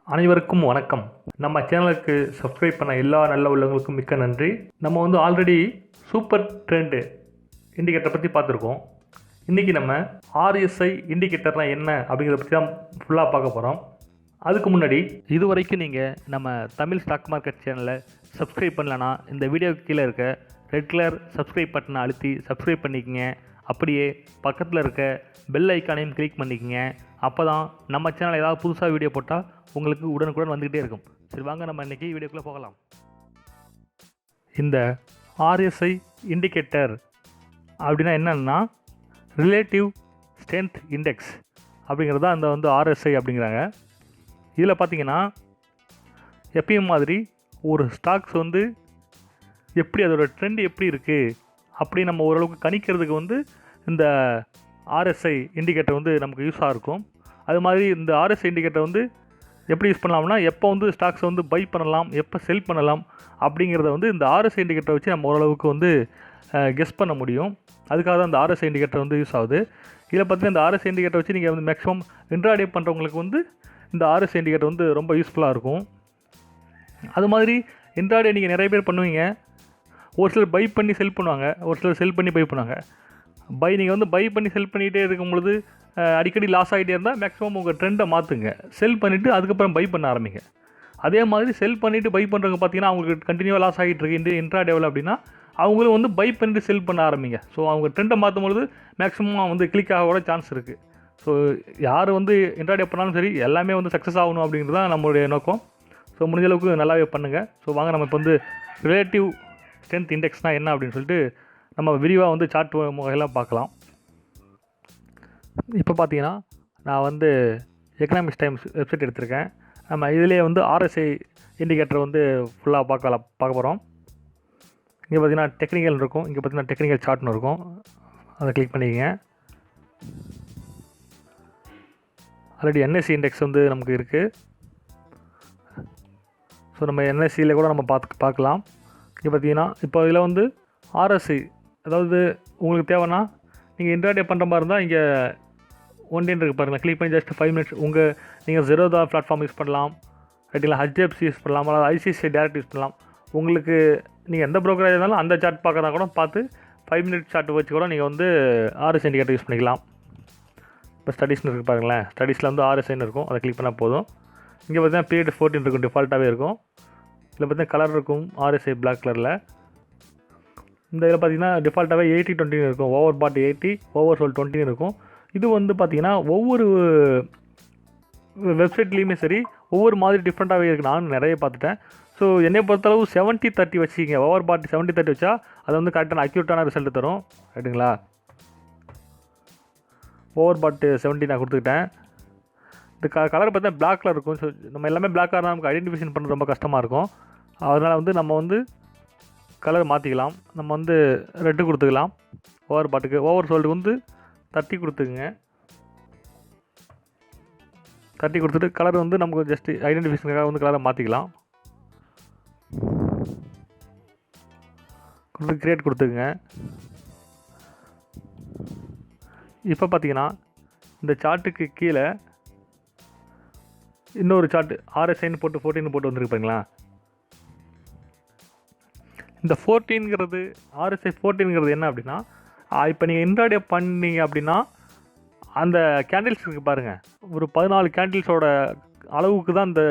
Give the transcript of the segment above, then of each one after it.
அனைவருக்கும் வணக்கம். நம்ம சேனலுக்கு சப்ஸ்கிரைப் பண்ண எல்லா நல்ல உள்ளவங்களுக்கும் மிக்க நன்றி. நம்ம வந்து ஆல்ரெடி சூப்பர் ட்ரெண்டு இண்டிகேட்டரை பற்றி பார்த்துருக்கோம். இன்றைக்கி நம்ம RSI இண்டிகேட்டர்னால் என்ன அப்படிங்கிறத பற்றி தான் ஃபுல்லாக பார்க்க போகிறோம். அதுக்கு முன்னாடி இது வரைக்கும் நீங்கள் நம்ம தமிழ் ஸ்டாக் மார்க்கெட் சேனலை சப்ஸ்கிரைப் பண்ணலன்னா இந்த வீடியோக்கு கீழே இருக்க ரெட் கலர் சப்ஸ்கிரைப் பட்டனை அழுத்தி சப்ஸ்கிரைப் பண்ணிக்கங்க. அப்படியே பக்கத்தில் இருக்க பெல் ஐக்கானையும் கிளிக் பண்ணிக்கங்க. அப்போ தான் நம்ம சேனல் ஏதாவது புதுசாக வீடியோ போட்டால் உங்களுக்கு உடனுக்குடன் வந்துக்கிட்டே இருக்கும். சரி, வாங்க நம்ம இன்றைக்கி வீடியோக்குள்ளே போகலாம். இந்த RSI இண்டிகேட்டர் அப்படின்னா என்னன்னா ரிலேட்டிவ் ஸ்ட்ரென்த் இண்டெக்ஸ் அப்படிங்கிறது தான் அந்த வந்து RSI அப்படிங்கிறாங்க. இதில் பார்த்தீங்கன்னா எப்பயும் மாதிரி ஒரு ஸ்டாக்ஸ் வந்து எப்படி அதோட ட்ரெண்ட் எப்படி இருக்குது அப்படி நம்ம ஓரளவுக்கு கணிக்கிறதுக்கு வந்து இந்த RSI இண்டிகேட்டர் வந்து நமக்கு யூஸாக இருக்கும். அது மாதிரி இந்த RSI இண்டிகேட்டர் வந்து எப்படி யூஸ் பண்ணலாம்னா எப்போ வந்து ஸ்டாக்ஸை வந்து பை பண்ணலாம், எப்போ செல் பண்ணலாம் அப்படிங்கிறத வந்து இந்த RSI இண்டிகேட்டரை வச்சு நம்ம ஓரளவுக்கு வந்து கெஸ் பண்ண முடியும். அதுக்காக தான் இந்த RSI இண்டிகேட்டர் வந்து யூஸ் ஆகுது. இதில் பார்த்தீங்கன்னா இந்த RSI இண்டிகேட்டர் வச்சு நீங்கள் வந்து மேக்ஸிமம் இன்ட்ராடே பண்ணுறவங்களுக்கு வந்து இந்த RSI இண்டிகேட்டர் வந்து ரொம்ப யூஸ்ஃபுல்லாக இருக்கும். அது மாதிரி இன்ட்ராடே நீங்கள் நிறைய பேர் பண்ணுவீங்க. ஒரு சிலர் பை பண்ணி செல் பண்ணுவாங்க, ஒரு சிலர் செல் பண்ணி பை பண்ணுவாங்க. நீங்கள் வந்து பை பண்ணி செல் பண்ணிகிட்டே இருக்கும் பொழுது அடிக்கடி லாஸ் ஆகிட்டே இருந்தால் மேக்ஸிமம் உங்கள் ட்ரெண்டை மாற்றுங்க. செல் பண்ணிவிட்டு அதுக்கப்புறம் பை பண்ண ஆரம்பிங்க. அதே மாதிரி செல் பண்ணிவிட்டு பை பண்ணுறவங்க பார்த்தீங்கன்னா அவங்களுக்கு கண்டினியூவாக லாஸ் ஆகிட்டு இருக்கு இன்ட்ராடேவில் அப்படின்னா அவங்களும் வந்து பை பண்ணிட்டு செல் பண்ண ஆரம்பிங்க. ஸோ அவங்க ட்ரெண்டை மாற்றும் பொழுது மேக்ஸிமம் வந்து கிளிக் ஆக கூட சான்ஸ் இருக்குது. ஸோ யார் வந்து இன்ட்ராடே பண்ணாலும் சரி எல்லாமே வந்து சக்ஸஸ் ஆகணும் அப்படிங்கிறது தான் நம்மளுடைய நோக்கம். ஸோ முடிஞ்ச அளவுக்கு நல்லாவே பண்ணுங்கள். ஸோ வாங்க நம்ம இப்போ வந்து ரிலேட்டிவ் ஸ்ட்ரென்த் இண்டெக்ஸ்னால் என்ன அப்படின்னு சொல்லிட்டு நம்ம விரிவாக வந்து சார்ட் முறையெல்லாம் பார்க்கலாம். இப்போ பார்த்தீங்கன்னா நான் வந்து எக்கனாமிக்ஸ் டைம்ஸ் வெப்சைட் எடுத்திருக்கேன். நம்ம இதிலே வந்து RSI இண்டிகேட்டர் வந்து ஃபுல்லாக பார்க்க போகிறோம். இங்கே பார்த்தீங்கன்னா டெக்னிக்கல் இருக்கும், இங்கே பார்த்தீங்கன்னா டெக்னிக்கல் சார்ட்னு இருக்கும். அதை கிளிக் பண்ணிக்கங்க. ஆல்ரெடி NSE இண்டெக்ஸ் வந்து நமக்கு இருக்குது. ஸோ நம்ம NSEயில் கூட நம்ம பார்க்கலாம். இங்கே பார்த்தீங்கன்னா இப்போ இதில் வந்து RSI, அதாவது உங்களுக்கு தேவைன்னா நீங்கள் இன்ட்ராடே பண்ணுற மாதிரி இருந்தால் இங்கே ஒன்டேன் இருக்குது பாருங்கள். கிளிக் பண்ணி ஜஸ்ட் 5 மினிட்ஸ் நீங்கள் Zerodha பிளாட்ஃபார்ம் யூஸ் பண்ணலாம், ரைட்டிங்களா, HDFC யூஸ் பண்ணலாம், அதாவது ICICI டேரக்ட் யூஸ் பண்ணலாம். உங்களுக்கு நீங்கள் எந்த ப்ரோக்கரேஜ் இருந்தாலும் அந்த சார்ட் பார்க்குறதா கூட பார்த்து 5 மினிட்ஸ் சார்ட் வச்சு கூட நீங்கள் வந்து RSI இண்டிகேட்டர் யூஸ் பண்ணிக்கலாம். இப்போ ஸ்டடீஸ்னு இருக்குது பாருங்களேன். ஸ்டடீஸில் வந்து RSIன்னு இருக்கும், அதை கிளிக் பண்ணால் போதும். இங்கே பார்த்தீங்கன்னா பீரியட் 14 இருக்கும், டிஃபால்ட்டாகவே இருக்கும். இதில் பார்த்தீங்கன்னா கலர் இருக்கும், RSI பிளாக் கலரில். இந்த இதில் பார்த்தீங்கன்னா டிஃபால்ட்டாகவே 80-20 இருக்கும். ஓவர் பாட் 80, ஓவர் சோல் 20 இருக்கும். இது வந்து பார்த்திங்கன்னா ஒவ்வொரு வெப்சைட்லேயுமே சரி ஒவ்வொரு மாதிரி டிஃப்ரெண்ட்டாகவே இருக்குது. நானும் நிறைய பார்த்துட்டேன். ஸோ என்னை பொறுத்தளவு 70-30 வச்சுக்கிங்க. ஓவர் பாட் 70-30 வச்சா அது வந்து கரெக்டான அக்யூரேட்டான ரிசல்ட் தரும், ரைட்டுங்களா. ஓவர் பாட் 70 நான் கொடுத்துக்கிட்டேன். இந்த கலர் பார்த்தா பிளாக் கலர் இருக்கும். ஸோ நம்ம எல்லாமே பிளாக்காக இருந்தால் நமக்கு ஐடென்டிஃபிகேஷன் பண்ணுறது ரொம்ப கஷ்டமாக இருக்கும். அதனால் வந்து நம்ம வந்து கலர் மாற்றிக்கலாம். நம்ம வந்து ரெட்டு கொடுத்துக்கலாம் ஓவர் பாட்டுக்கு. ஓவர் சோல்டுக்கு வந்து 30 கொடுத்துக்குங்க. 30 கொடுத்துட்டு கலர் வந்து நமக்கு ஜஸ்ட் ஐடென்டிஃபிகேஷனுக்காக வந்து கலரை மாற்றிக்கலாம். கொடுத்து கிரியேட் கொடுத்துக்குங்க. இப்போ பார்த்தீங்கன்னா இந்த சார்ட்டுக்கு கீழே இன்னொரு சார்ட்டு RSIன்னு போட்டு 14 போட்டு வந்துருப்பாங்களா. இந்த 14ங்கிறது RSI 14ங்கிறது என்ன அப்படின்னா, இப்போ நீங்கள் இன்ட்ராடே பண்ணீங்க அப்படின்னா அந்த கேண்டில்ஸ் இருக்குது பாருங்கள், ஒரு 14 கேண்டில்ஸோட அளவுக்கு தான் இந்த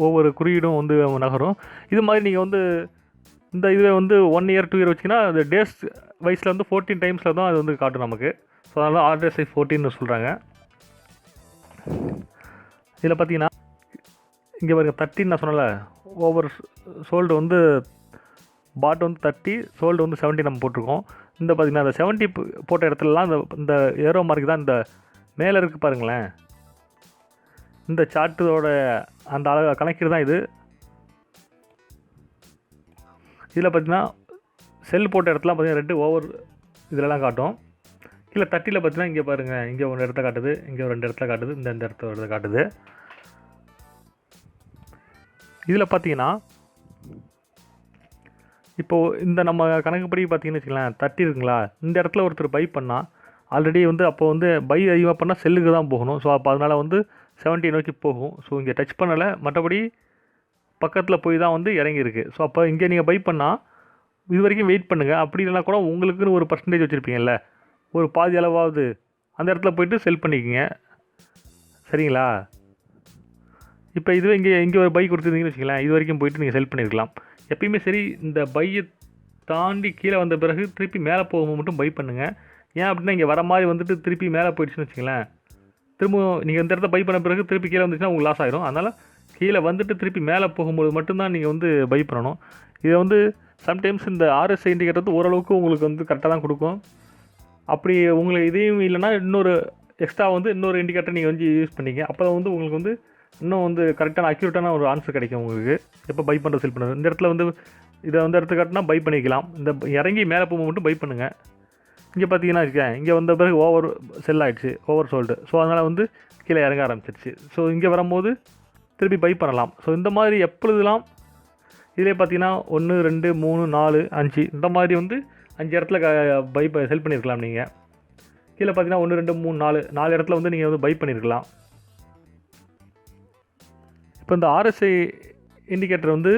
ஒவ்வொரு குறியீடும் வந்து நகரும். இது மாதிரி நீங்கள் வந்து இந்த இதுவே வந்து 1 இயர் 2 இயர் வச்சிங்கன்னா அது டேஸ் வைஸில் வந்து 14 டைம்ஸில் தான் அது வந்து காட்டும் நமக்கு. ஸோ அதனால் RSI 14ன்னு சொல்கிறாங்க. இதில் பார்த்தீங்கன்னா இங்கே பாருங்கள் 13 நான் சொன்னல, ஓவர் சோல்டு வந்து பாட் வந்து 30, சோல்டு வந்து 70 நம்ம போட்டிருக்கோம். இந்த பார்த்திங்கன்னா அந்த 70 போட்ட இடத்துலலாம் இந்த ஏரோ மார்க் தான் இந்த மேலே இருக்குது பாருங்களேன். இந்த சார்ட்டோட அந்த அளவு கணக்கீடு தான் இது. இதில் பார்த்திங்கன்னா செல் போட்ட இடத்துலாம் பார்த்திங்கன்னா ரெட்டு ஓவர் இதிலலாம் காட்டும். கீழே 30ல் பார்த்திங்கன்னா இங்கே பாருங்கள், இங்கே ஒரு இடத்த காட்டுது, இங்கே ஒரு 2 இடத்துல காட்டுது, இந்த இடத்த காட்டுது. இதில் பார்த்தீங்கன்னா இப்போது இந்த நம்ம கணக்குப்படி பார்த்தீங்கன்னு வச்சுக்கலாம் 30 இருக்குங்களா, இந்த இடத்துல ஒருத்தர் பை பண்ணால் ஆல்ரெடி வந்து அப்போ வந்து பை அதிகமாக பண்ணால் செல்லுக்கு தான் போகணும். ஸோ அப்போ அதனால் வந்து 70 நோக்கி போகும். ஸோ இங்கே டச் பண்ணலை, மற்றபடி பக்கத்தில் போய் தான் வந்து இறங்கியிருக்கு. ஸோ அப்போ இங்கே நீங்கள் பை பண்ணால் இது வரைக்கும் வெயிட் பண்ணுங்கள். அப்படி இல்லைனா கூட உங்களுக்குன்னு ஒரு பர்சன்டேஜ் வச்சுருப்பீங்கல்ல, ஒரு பாதி அளவாவது அந்த இடத்துல போய்ட்டு செல் பண்ணிக்கோங்க. சரிங்களா? இப்போ இதுவே இங்கே ஒரு பை கொடுத்துருந்தீங்கன்னு வச்சுக்கலாம், இது வரைக்கும் போய்ட்டு நீங்கள் செல் பண்ணியிருக்கலாம். எப்பயுமே சரி, இந்த பையை தாண்டி கீழே வந்த பிறகு திருப்பி மேலே போகும்போது மட்டும் பை பண்ணுங்கள். ஏன் அப்படின்னா இங்கே வர மாதிரி வந்துட்டு திருப்பி மேலே போயிடுச்சுன்னு வச்சுங்களேன், திரும்ப நீங்கள் இந்த இடத்த பை பண்ண பிறகு திருப்பி கீழே வந்துச்சுன்னா உங்களுக்கு லாஸ் ஆகிடும். அதனால் கீழே வந்துட்டு திருப்பி மேலே போகும்போது மட்டும்தான் நீங்கள் வந்து பை பண்ணணும். இதை வந்து சம்டைம்ஸ் இந்த RSI இண்டிகேட்டர் ஓரளவுக்கு உங்களுக்கு வந்து கரெக்டாக தான் கொடுக்கும். அப்படி உங்களுக்கு இதையும் இல்லைனா இன்னொரு எக்ஸ்ட்ரா வந்து இன்னொரு இண்டிகேட்டர் நீங்கள் வந்து யூஸ் பண்ணிங்க. அப்போ வந்து உங்களுக்கு வந்து இன்னும் வந்து கரெக்டான அக்யூரேட்டான ஒரு ஆன்சர் கிடைக்கும் உங்களுக்கு. எப்போ பை பண்ணுறது செல் பண்ணுறது, இந்த இடத்துல வந்து இதை வந்து எடுத்துக்காட்டினா பை பண்ணிக்கலாம். இந்த இறங்கி மேலே போகும்போது மட்டும் பை பண்ணுங்கள். இங்கே பார்த்தீங்கன்னா இருக்கேன், இங்கே வந்த பிறகு ஓவர் செல் ஆகிடுச்சு, ஓவர் சோல்டு. ஸோ அதனால் வந்து கீழே இறங்க ஆரம்பிச்சிருச்சு. ஸோ இங்கே வரும்போது திருப்பி பை பண்ணலாம். ஸோ இந்த மாதிரி எப்பொழுதுலாம் இதிலே பார்த்தீங்கன்னா 1 2 3 4 5 இந்த மாதிரி வந்து 5 இடத்துல பை செல் பண்ணியிருக்கலாம். நீங்கள் கீழே பார்த்தீங்கன்னா 1 2 3 4 இடத்துல வந்து நீங்கள் வந்து பை பண்ணியிருக்கலாம். இப்போ இந்த RSI இண்டிகேட்டர் வந்து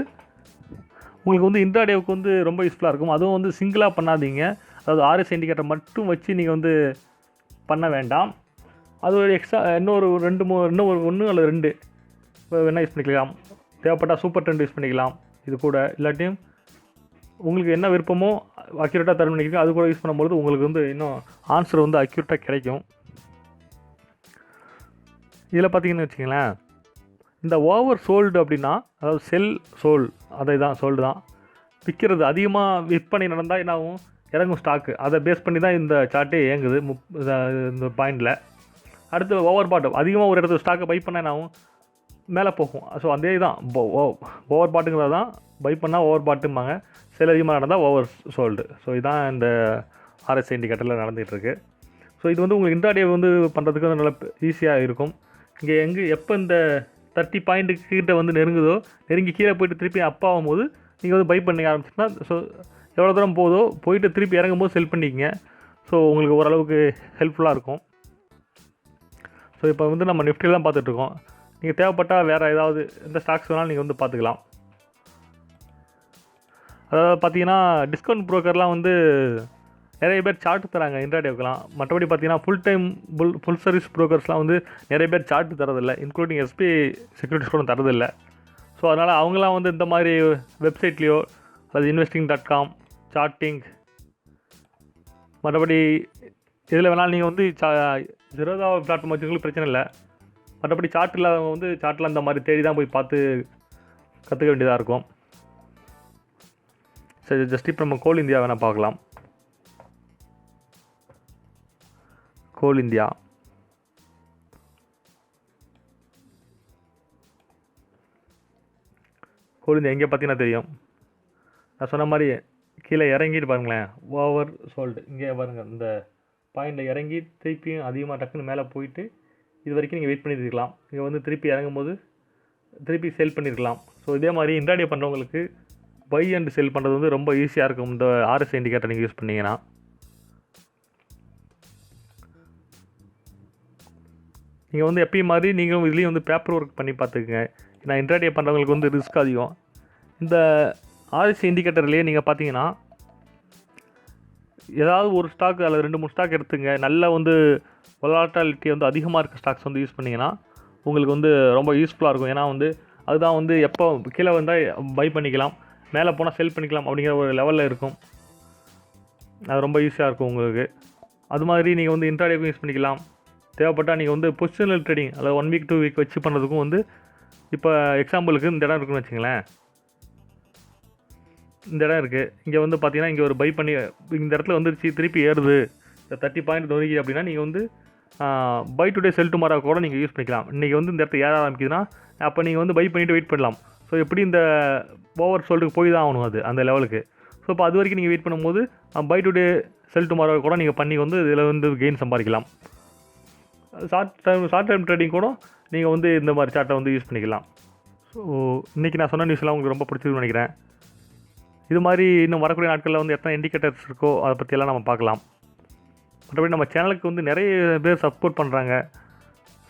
உங்களுக்கு வந்து இன்ட்ராடேவுக்கு வந்து ரொம்ப யூஸ்ஃபுல்லாக இருக்கும். அதுவும் வந்து சிங்கிளாக பண்ணாதீங்க. அதாவது RSI இண்டிகேட்டர் மட்டும் வச்சு நீங்கள் வந்து பண்ண வேண்டாம். அது ஒரு எக்ஸ்ட்ரா இன்னொரு 1 அல்லது 2 வேணால் யூஸ் பண்ணிக்கலாம். தேவைப்பட்டால் சூப்பர் ட்ரெண்ட் யூஸ் பண்ணிக்கலாம். இது கூட இல்லாட்டியும் உங்களுக்கு என்ன விருப்பமோ அக்யூரேட்டாக தர பண்ணிக்கலாம். அது கூட யூஸ் பண்ணும்போது உங்களுக்கு வந்து இன்னும் ஆன்சர் வந்து அக்யூரேட்டாக கிடைக்கும். இதில் பார்த்தீங்கன்னு வச்சுங்களேன், இந்த ஓவர் சோல்டு அப்படின்னா, அதாவது செல் சோல் அதை தான் சோல்டு தான் விற்கிறது. அதிகமாக விற்பனை நடந்தால் என்ன ஆகும், இறங்கும் ஸ்டாக்கு. அதை பேஸ் பண்ணி தான் இந்த சார்ட்டே இயங்குது இந்த பாயிண்டில். அடுத்து ஓவர் பாட்டம், அதிகமாக ஒரு இடத்துல ஸ்டாக்கை பை பண்ணால் என்ன ஆகும், மேலே போகும். ஸோ அதே தான் ஓவர் பாட்டுங்கிறது தான். பை பண்ணால் ஓவர் பாட்டும்பாங்க, செல் அதிகமாக நடந்தால் ஓவர் சோல்டு. ஸோ இதுதான் இந்த RSI இண்டிகேட்டரில் நடந்துகிட்ருக்கு. ஸோ இது வந்து உங்களுக்கு இன்ட்ராடே வந்து பண்ணுறதுக்கு வந்து நல்லா ஈஸியாக இருக்கும். இங்கே எப்போ இந்த 30 பாயிண்ட்டுக்கு கிட்ட வந்து நெருங்கி கீழே போய்ட்டு திருப்பி அப் ஆகும்போது நீங்கள் வந்து பை பண்ணி ஆரம்பிச்சிங்கன்னா, ஸோ எவ்வளோ தூரம் போதோ போயிட்டு திருப்பி இறங்கும்போது செல் பண்ணிக்கங்க. ஸோ உங்களுக்கு ஓரளவுக்கு ஹெல்ப்ஃபுல்லாக இருக்கும். ஸோ இப்போ வந்து நம்ம நிஃப்டியில் தான் பார்த்துட்ருக்கோம். நீங்கள் தேவைப்பட்டால் வேறு ஏதாவது எந்த ஸ்டாக்ஸ் வேணாலும் நீங்கள் வந்து பார்த்துக்கலாம். அதாவது பார்த்தீங்கன்னா டிஸ்கவுண்ட் ப்ரோக்கர்லாம் வந்து நிறைய பேர் சார்ட் தராங்க இன்ட்ராடேவுக்குலாம். மற்றபடி பார்த்தீங்கன்னா ஃபுல் சர்வீஸ் ப்ரோக்கர்ஸ்லாம் வந்து நிறைய பேர் சார்ட் தரதில்லை, இன்க்ளூடிங் SBI செக்யூரிட்டிஸ் கூட தரதில்லை. ஸோ அதனால் அவங்களாம் வந்து இந்த மாதிரி வெப்சைட்லேயோ அல்லது investing.com சார்ட்டிங், மற்றபடி இதில் வேணாலும் நீங்கள் வந்து ஜெரோதா பிளாட்ஃபார்ம் வச்சுங்களுக்கு பிரச்சனை இல்லை. மற்றபடி சார்ட் இல்லாதவங்க வந்து சார்ட்டில் அந்த மாதிரி தேடி தான் போய் பார்த்து கற்றுக்க வேண்டியதாக இருக்கும். சரி, ஜஸ்ட் இப்போ நம்ம கோல் இந்தியா வேணால் பார்க்கலாம். கோல் இந்தியா எங்கே பார்த்தீங்கன்னா தெரியும். நான் சொன்ன மாதிரி கீழே இறங்கிட்டு பாருங்களேன், ஓவர் சோல்டு. இங்கே பாருங்கள், இந்த பாயிண்டில் இறங்கி திருப்பியும் அதிகமாக டக்குன்னு மேலே போயிட்டு இது வரைக்கும் நீங்கள் வெயிட் பண்ணியிருக்கலாம். இங்கே வந்து திருப்பி இறங்கும்போது திருப்பி செல் பண்ணியிருக்கலாம். ஸோ இதே மாதிரி இன்ட்ராடே பண்ணுறவங்களுக்கு பை அண்ட் செல் பண்ணுறது வந்து ரொம்ப ஈஸியாக இருக்கும் இந்த RSI இண்டிகேட்டர் நீங்கள் யூஸ் பண்ணிங்கன்னா. நீங்கள் வந்து எப்பயும் மாதிரி நீங்களும் இதுலேயும் வந்து பேப்பர் ஒர்க் பண்ணி பார்த்துக்குங்க. ஏன்னா இன்ட்ராடே பண்ணுறவங்களுக்கு வந்து ரிஸ்க் அதிகம். இந்த RSI இண்டிகேட்டர்லேயே நீங்கள் பார்த்தீங்கன்னா ஏதாவது ஒரு ஸ்டாக் அல்லது 2 3 ஸ்டாக் எடுத்துங்க. நல்ல வந்து வொலாட்டிலிட்டி வந்து அதிகமாக இருக்க ஸ்டாக்ஸ் வந்து யூஸ் பண்ணிங்கன்னா உங்களுக்கு வந்து ரொம்ப யூஸ்ஃபுல்லாக இருக்கும். ஏன்னா வந்து அதுதான் வந்து எப்போ கீழே வந்தால் பை பண்ணிக்கலாம், மேலே போனால் செல் பண்ணிக்கலாம் அப்படிங்கிற ஒரு லெவலில் இருக்கும். அது ரொம்ப ஈஸியாக இருக்கும் உங்களுக்கு. அது மாதிரி நீங்கள் வந்து இன்ட்ராடேக்கும் யூஸ் பண்ணிக்கலாம். தேவைப்பட்டால் நீங்கள் வந்து பொசிஷனல் ட்ரேடிங் அல்லது 1 வீக் 2 வீக் வச்சு பண்ணுறதுக்கும் வந்து, இப்போ எக்ஸாம்பிளுக்கு இந்த இடம் இருக்குன்னு வச்சுங்களேன், இந்த இடம் இருக்குது. இங்கே வந்து பார்த்தீங்கன்னா இங்கே ஒரு பை பண்ணி இந்த இடத்துல வந்துருச்சு, திருப்பி ஏறுது, இந்த 30 பாயிண்ட் நொறுக்கி அப்படின்னா நீங்கள் வந்து பை டுடே செல் டுமாரோ கூட நீங்கள் யூஸ் பண்ணிக்கலாம். இன்றைக்கி வந்து இந்த இடத்துல ஏற ஆரம்பிக்குதுன்னா அப்போ நீங்கள் வந்து பை பண்ணிவிட்டு வெயிட் பண்ணலாம். ஸோ எப்படி இந்த ஓவர் சோல்டுக்கு போய் தான் ஆகணும் அது அந்த லெவலுக்கு. ஸோ இப்போ அது வரைக்கும் நீங்கள் வெயிட் பண்ணும்போது பை டுடே செல் டுமாரோ கூட நீங்கள் பண்ணி வந்து இதில் வந்து கெயின் சம்பாதிக்கலாம். ஷார்ட் டைம் ட்ரேடிங் கூட நீங்கள் வந்து இந்த மாதிரி சார்ட்டை வந்து யூஸ் பண்ணிக்கலாம். ஸோ இன்றைக்கி நான் சொன்ன நியூஸ்லாம் உங்களுக்கு ரொம்ப பிடிச்சதுன்னு நினைக்கிறேன். இது மாதிரி இன்னும் வரக்கூடிய நாட்களில் வந்து எத்தனை இண்டிகேட்டர்ஸ் இருக்கோ அதை பற்றியெல்லாம் நம்ம பார்க்கலாம். மற்றபடி நம்ம சேனலுக்கு வந்து நிறைய பேர் சப்போர்ட் பண்ணுறாங்க.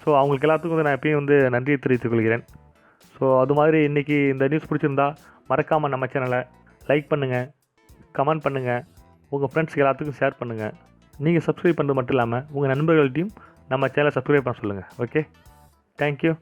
ஸோ அவங்களுக்கு எல்லாத்துக்கும் வந்து நான் எப்பயும் வந்து நன்றியை தெரிவித்துக் கொள்கிறேன். ஸோ அது மாதிரி இன்றைக்கி இந்த நியூஸ் பிடிச்சிருந்தா மறக்காமல் நம்ம சேனலை லைக் பண்ணுங்கள், கமெண்ட் பண்ணுங்கள், உங்கள் ஃப்ரெண்ட்ஸ்க்கு எல்லாத்துக்கும் ஷேர் பண்ணுங்கள். நீங்கள் சப்ஸ்கிரைப் பண்ணுறது மட்டும் இல்லாமல் உங்கள் நண்பர்கள்ட்டையும் நம்ம சேனலை சப்ஸ்கிரைப் பண்ண சொல்லுங்கள். Okay, thank you.